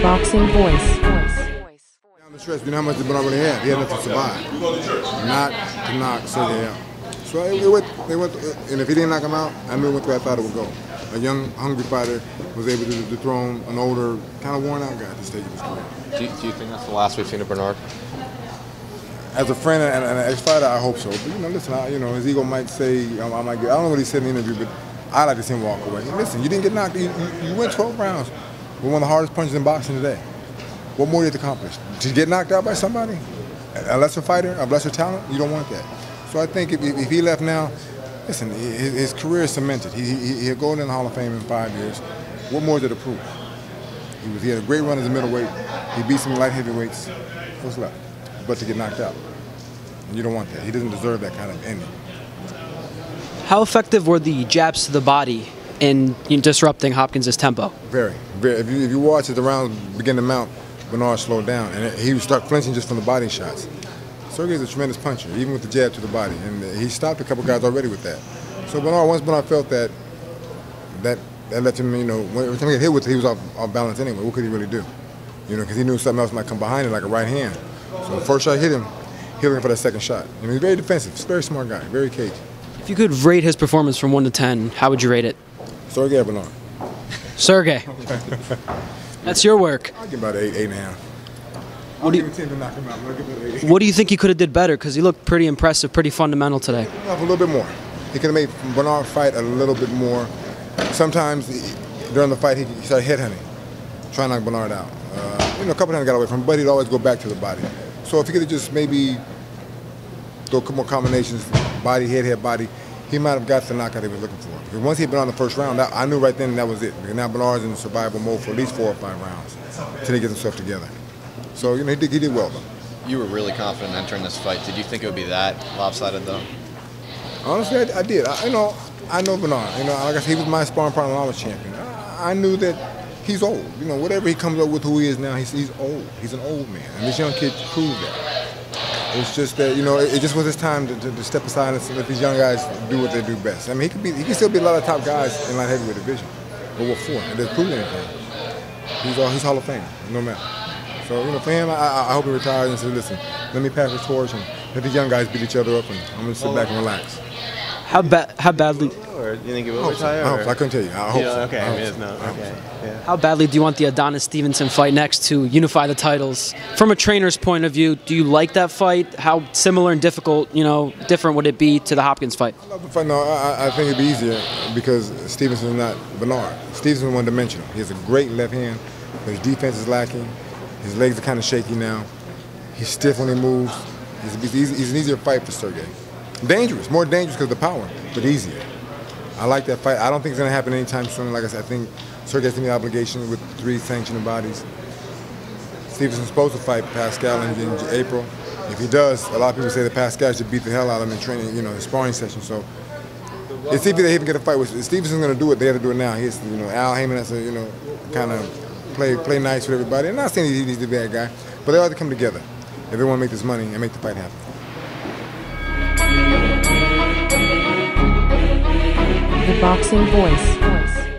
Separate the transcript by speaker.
Speaker 1: Boxing Voice.
Speaker 2: Down the stretch, you know how much Bernard really had? He had enough to survive, not to knock Sergey out. So they went, and if he didn't knock him out, I knew it went the way I thought it would go. A young, hungry fighter was able to dethrone an older, kind of worn-out guy at this stage of his career.
Speaker 3: Do you think that's the last we've seen of Bernard?
Speaker 2: As a friend and an ex-fighter, I hope so. But listen, his ego might say, I don't know what he said in the interview, but I like to see him walk away. Listen, you didn't get knocked. You went 12 rounds with one of the hardest punches in boxing today. What more do you have to accomplish? To get knocked out by somebody? A lesser fighter, a lesser talent? You don't want that. So I think if he left now, listen, his career is cemented. He'll go in the Hall of Fame in 5 years. What more is there to prove? He had a great run as a middleweight. He beat some light heavyweights. What's left? But to get knocked out. And you don't want that. He doesn't deserve that kind of ending.
Speaker 4: How effective were the jabs to the body in disrupting Hopkins' tempo?
Speaker 2: Very, very. If you watch as the rounds begin to mount, Bernard slowed down, and he would start flinching just from the body shots. Sergey's a tremendous puncher, even with the jab to the body, and he stopped a couple guys already with that. So once Bernard felt that left him, every time he got hit with it, he was off balance anyway. What could he really do? Because he knew something else might come behind it, like a right hand. So the first shot hit him, he was looking for that second shot. He's very defensive. He's a very smart guy, very cagey.
Speaker 4: If you could rate his performance from 1 to 10, how would you rate it?
Speaker 2: Sergey or Bernard?
Speaker 4: Sergey. That's your work.
Speaker 2: I'll give about 8, 8.5.
Speaker 4: What do you think he could have did better? Because he looked pretty impressive, pretty fundamental today.
Speaker 2: A little bit more. He could have made Bernard fight a little bit more. Sometimes during the fight, he started headhunting, trying to knock Bernard out. A couple times he got away from him, but he'd always go back to the body. So if he could have just maybe throw a couple more combinations, body, head, body, he might have got the knockout he was looking for. Because once he'd been on the first round, I knew right then that was it. Because now Bernard's in survival mode for at least 4 or 5 rounds until he gets himself together. So he did well though.
Speaker 3: You were really confident entering this fight. Did you think it would be that lopsided though?
Speaker 2: Honestly, I did. I know Bernard. Like I said, he was my sparring partner when I was champion. I knew that he's old. Whatever he comes up with, who he is now, he's old. He's an old man, and this young kid proved that. It's just that it just was his time to step aside and let these young guys do what they do best. I mean, he can still be a lot of top guys in light heavyweight division, but what for? It doesn't prove anything. He's Hall of Fame, no matter. So for him, I hope he retires and says, listen, let me pass the torch and let these young guys beat each other up, and I'm gonna sit back and relax.
Speaker 4: How badly?
Speaker 5: Or you think he will retire?
Speaker 2: I couldn't tell you. I hope so.
Speaker 5: Okay,
Speaker 2: Yeah.
Speaker 4: How badly do you want the Adonis-Stevenson fight next to unify the titles? From a trainer's point of view, do you like that fight? How similar and difficult, different would it be to the Hopkins fight?
Speaker 2: I love the fight. No, I think it'd be easier because Stevenson is not Bernard. Stevenson's one-dimensional. He has a great left hand, but his defense is lacking. His legs are kind of shaky now. He's stiff when he moves. He's an easier fight for Sergey. Dangerous, more dangerous because of the power, but easier. I like that fight. I don't think it's going to happen anytime soon. Like I said, I think Sergey's in the obligation with 3 sanctioning bodies. Stevenson's supposed to fight Pascal in April. If he does, a lot of people say that Pascal should beat the hell out of him in training, in sparring session. So it's easy to even get a fight with Stevenson's going to do it. They have to do it now. He's, Al Heyman has to, kind of play nice with everybody. I'm not saying he needs to be that guy, but they ought to come together if they want to make this money and make the fight happen.
Speaker 1: The Boxing Voice.